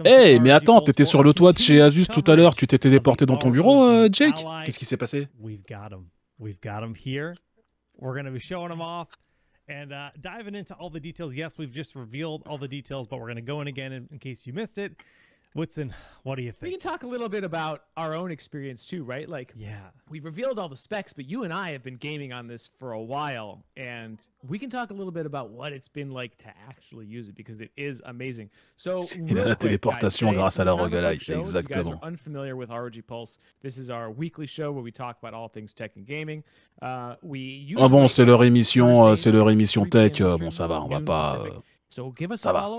Hey, mais attends, t'étais sur le toit de chez Asus tout à l'heure, tu t'étais déporté dans ton bureau, Jake? Qu'est-ce qui s'est passé? And diving into all the details, yes, we've just revealed all the details, but we're going to go in again in case you missed it. Woodson, what do you think? We can talk a little bit about our own experience too, right? Like, yeah, we've revealed all the specs, but you and I have been gaming on this for a while, and we can talk a little bit about what it's been like to actually use it because it is amazing. So, il a la téléportation grâce à la ROG Ally, exactement. If you guys are unfamiliar with ROG Pulse, this is our weekly show where we talk about all things tech and gaming. Ah bon, c'est leur émission tech. Bon, ça va, on va pas. Ça va.